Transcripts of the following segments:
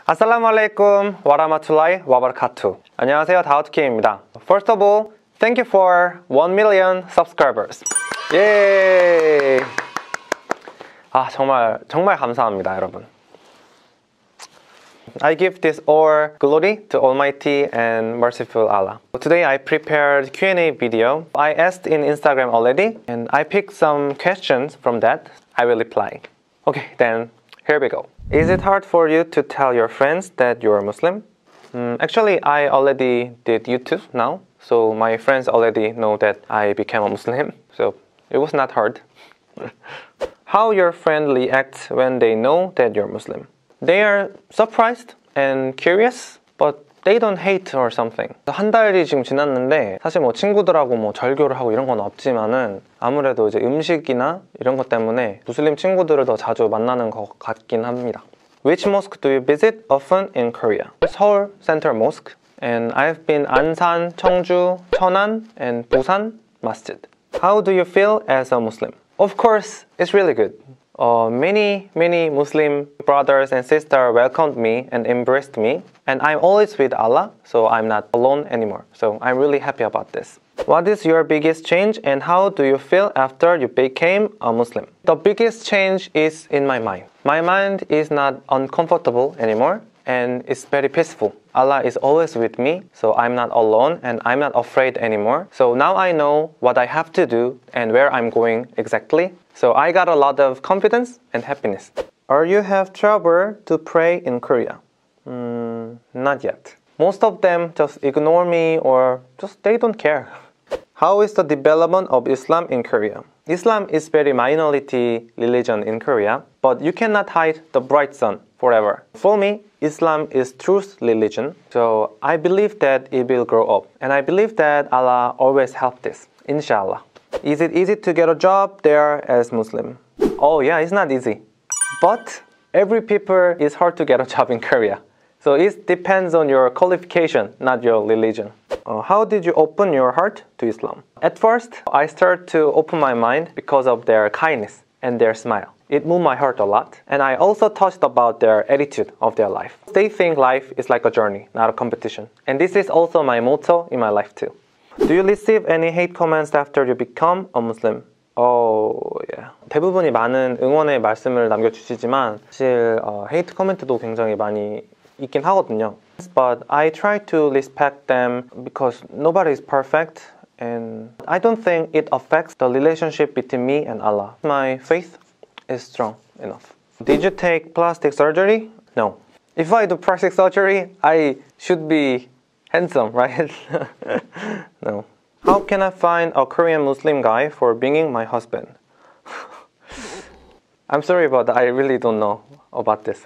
Assalamualaikum warahmatullahi wabarakatuh. 안녕하세요, 다우트킴입니다. First of all, thank you for 1 million subscribers. 예! 정말 감사합니다, 여러분. I give this all glory to Almighty and merciful Allah. Today I prepared Q&A video. I asked in Instagram already, and I picked some questions from that. I will reply. Okay, then here we go. Is it hard for you to tell your friends that you're Muslim? Actually, I already did YouTube now, so my friends already know that I became a Muslim, so it was not hard. How your friend reacts when they know that you're Muslim? They are surprised and curious, but they don't hate or something. 한 달이 지금 지났는데 사실 뭐 친구들하고 뭐 절교를 하고 이런 건 없지만은 아무래도 이제 음식이나 이런 것 때문에 무슬림 친구들을 더 자주 만나는 것 같긴 합니다. Which mosque do you visit often in Korea? Seoul Central Mosque, and I've been Ansan, Cheongju, Cheonan, and Busan Masjid. How do you feel as a Muslim? Of course, it's really good. Many Muslim brothers and sisters welcomed me and embraced me, and I'm always with Allah, so I'm not alone anymore. So I'm really happy about this. What is your biggest change and how do you feel after you became a Muslim? The biggest change is in my mind. My mind is not uncomfortable anymore and it's very peaceful. Allah is always with me, so I'm not alone and I'm not afraid anymore. So now I know what I have to do and where I'm going exactly. So I got a lot of confidence and happiness. Are you have trouble to pray in Korea? Not yet. Most of them just ignore me or just they don't care. How is the development of Islam in Korea? Islam is very minority religion in Korea, but you cannot hide the bright sun forever. For me, Islam is truth religion, so I believe that it will grow up. And I believe that Allah always help this, inshallah. Is it easy to get a job there as Muslim? Oh yeah, it's not easy. But every people is hard to get a job in Korea. So it depends on your qualification, not your religion. How did you open your heart to Islam? At first, I started to open my mind because of their kindness and their smile. It moved my heart a lot. And I also touched about their attitude of their life. They think life is like a journey, not a competition. And this is also my motto in my life too. Do you receive any hate comments after you become a Muslim? Oh, yeah. 대부분이 많은 응원의 말씀을 남겨주시지만 사실 헤이트 코멘트도 굉장히 많이 있긴 하거든요. But I try to respect them because nobody is perfect and I don't think it affects the relationship between me and Allah. My faith is strong enough. Did you take plastic surgery? No. If I do plastic surgery, I should be handsome, right? No. How can I find a Korean Muslim guy for being my husband? I'm sorry, but I really don't know about this.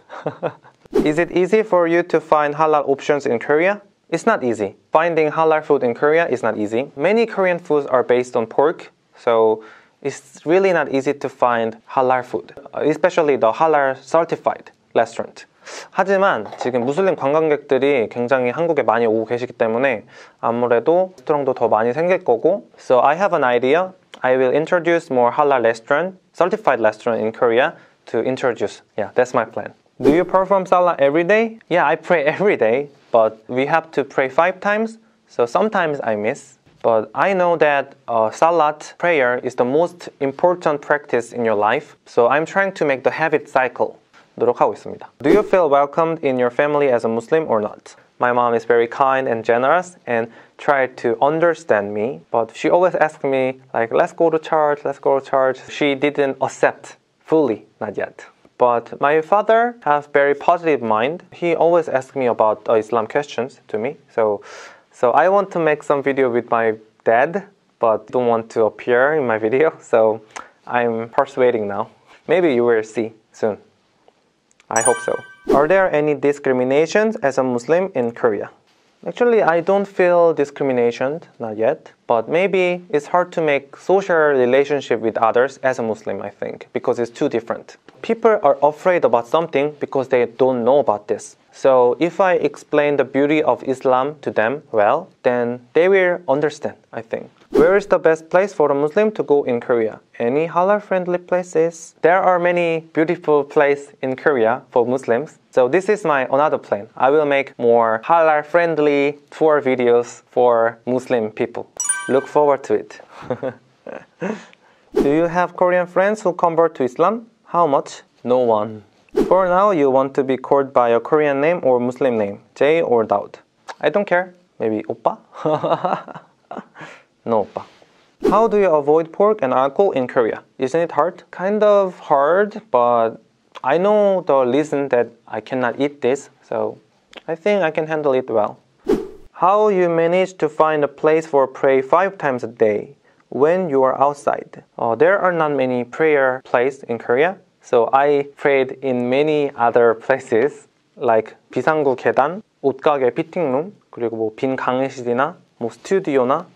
Is it easy for you to find halal options in Korea? It's not easy. Finding halal food in Korea is not easy. Many Korean foods are based on pork, so it's really not easy to find halal food, especially the halal certified restaurant. 하지만 지금 무슬림 관광객들이 굉장히 한국에 많이 오고 계시기 때문에 아무래도 레스토랑도 더 많이 생길 거고. So I have an idea. I will introduce more halal restaurant, certified restaurant in Korea to introduce. Yeah, that's my plan. Do you perform salah every day? Yeah, I pray every day, but we have to pray 5 times, so sometimes I miss. But I know that salat prayer is the most important practice in your life, so I'm trying to make the habit cycle. 노력하고 있습니다. Do you feel welcomed in your family as a Muslim or not? My mom is very kind and generous and tried to understand me, but she always asked me like, let's go to church, let's go to church. She didn't accept fully, not yet. But my father has very positive mind. He always asks me about Islam questions to me. So I want to make some video with my dad, but don't want to appear in my video. So I'm persuading now. Maybe you will see soon. I hope so. Are there any discriminations as a Muslim in Korea? Actually, I don't feel discrimination, not yet. But maybe it's hard to make social relationship with others as a Muslim, I think, because it's too different. People are afraid about something because they don't know about this. So if I explain the beauty of Islam to them well, then they will understand, I think. Where is the best place for a Muslim to go in Korea? Any halal-friendly places? There are many beautiful places in Korea for Muslims. So this is my another plan. I will make more halal-friendly tour videos for Muslim people. Look forward to it. Do you have Korean friends who convert to Islam? How much? No one. For now, you want to be called by a Korean name or Muslim name, Jay or Daud. I don't care. Maybe Oppa? No, Oppa. How do you avoid pork and alcohol in Korea? Isn't it hard? Kind of hard, but I know the reason that I cannot eat this, so I think I can handle it well. How you manage to find a place for pray 5 times a day when you are outside? There are not many prayer places in Korea, so I prayed in many other places like 비상구 계단, 옷가게 피팅룸, 그리고 뭐 빈 강의실이나 뭐 스튜디오나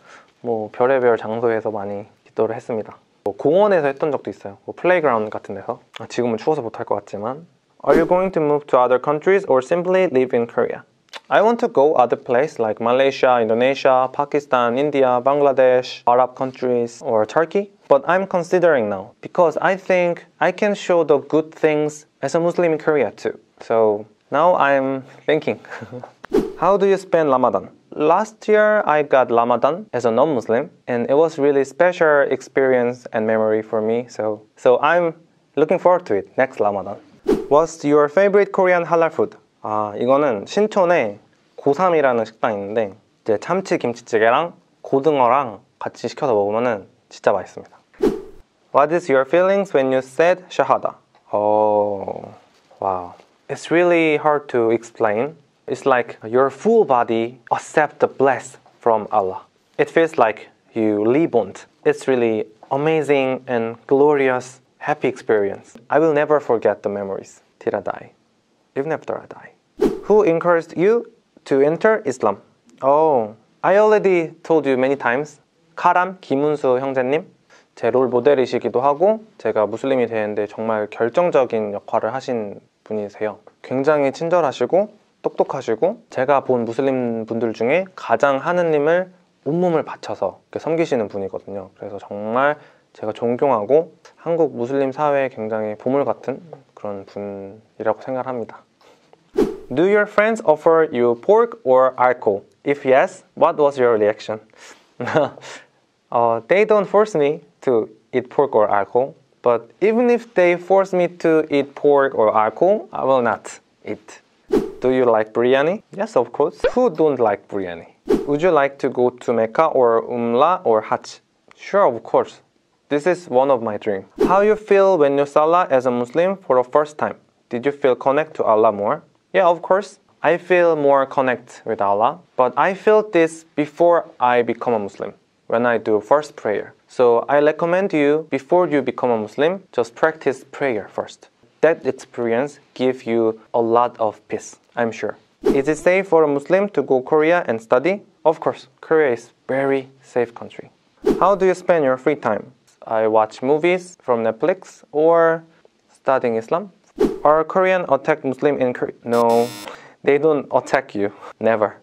뭐 별의별 장소에서 많이 기도를 했습니다. 뭐 공원에서 했던 적도 있어요. 뭐 플레이그라운드 같은 데서. 지금은 추워서 못할 것 같지만. Are you going to move to other countries or simply live in Korea? I want to go other places like Malaysia, Indonesia, Pakistan, India, Bangladesh, Arab countries, or Turkey. But I'm considering now because I think I can show the good things as a Muslim in Korea too. So now I'm thinking. How do you spend Ramadan? Last year I got Ramadan as a non-Muslim and it was really special experience and memory for me. So I'm looking forward to it next Ramadan. What's your favorite Korean halal food? 이거는 신촌에 고삼이라는 식당이 있는데 이제 참치 김치찌개랑 고등어랑 같이 시켜서 먹으면은 진짜 맛있습니다. What is your feelings when you said shahada? Oh, wow. It's really hard to explain. It's like your full body accept the bless from Allah. It feels like you reborn. It's really amazing and glorious, happy experience. I will never forget the memories till I die, even after I die. Who encouraged you to enter Islam? Oh, I already told you many times. 카람 김은수 형제님, 제 롤 모델이시기도 하고 제가 무슬림이 되는데 정말 결정적인 역할을 하신 분이세요. 굉장히 친절하시고 똑똑하시고 제가 본 무슬림 분들 중에 가장 하느님을 온몸을 바쳐서 섬기시는 분이거든요. 그래서 정말 제가 존경하고 한국 무슬림 사회에 굉장히 보물 같은 그런 분이라고 생각합니다. Do your friends offer you pork or alcohol? If yes, what was your reaction? They don't force me to eat pork or alcohol, but even if they force me to eat pork or alcohol, I will not eat. Do you like biryani? Yes, of course. Who don't like biryani? Would you like to go to Mecca or Umrah or Hajj? Sure, of course. This is one of my dreams. How you feel when you salah as a Muslim for the first time? Did you feel connect to Allah more? Yeah, of course. I feel more connect with Allah, but I felt this before I become a Muslim, when I do first prayer. So I recommend you, before you become a Muslim, just practice prayer first. That experience gives you a lot of peace, I'm sure. Is it safe for a Muslim to go Korea and study? Of course, Korea is a very safe country. How do you spend your free time? I watch movies from Netflix or studying Islam. Are Korean attack Muslim in Korea? No, they don't attack you. Never.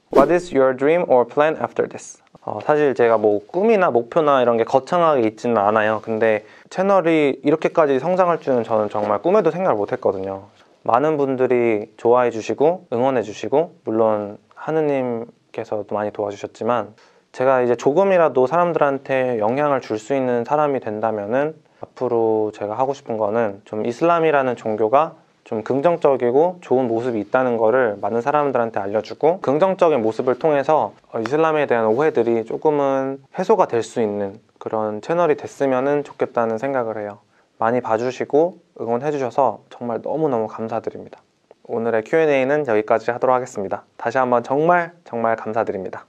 What is your dream or plan after this? 사실 제가 뭐 꿈이나 목표나 이런 게 거창하게 있지는 않아요. 근데 채널이 이렇게까지 성장할 줄은 저는 정말 꿈에도 생각을 못 했거든요. 많은 분들이 좋아해 주시고 응원해 주시고 물론 하느님께서도 많이 도와주셨지만 제가 이제 조금이라도 사람들한테 영향을 줄 수 있는 사람이 된다면은 앞으로 제가 하고 싶은 거는 좀 이슬람이라는 종교가 좀 긍정적이고 좋은 모습이 있다는 거를 많은 사람들한테 알려주고 긍정적인 모습을 통해서 이슬람에 대한 오해들이 조금은 해소가 될 수 있는 그런 채널이 됐으면 좋겠다는 생각을 해요. 많이 봐주시고 응원해 주셔서 정말 너무너무 감사드립니다. 오늘의 Q&A는 여기까지 하도록 하겠습니다. 다시 한번 정말 감사드립니다.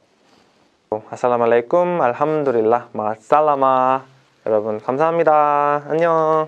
아살라말레이쿰 알함두릴라 마살라마 여러분 감사합니다. 안녕.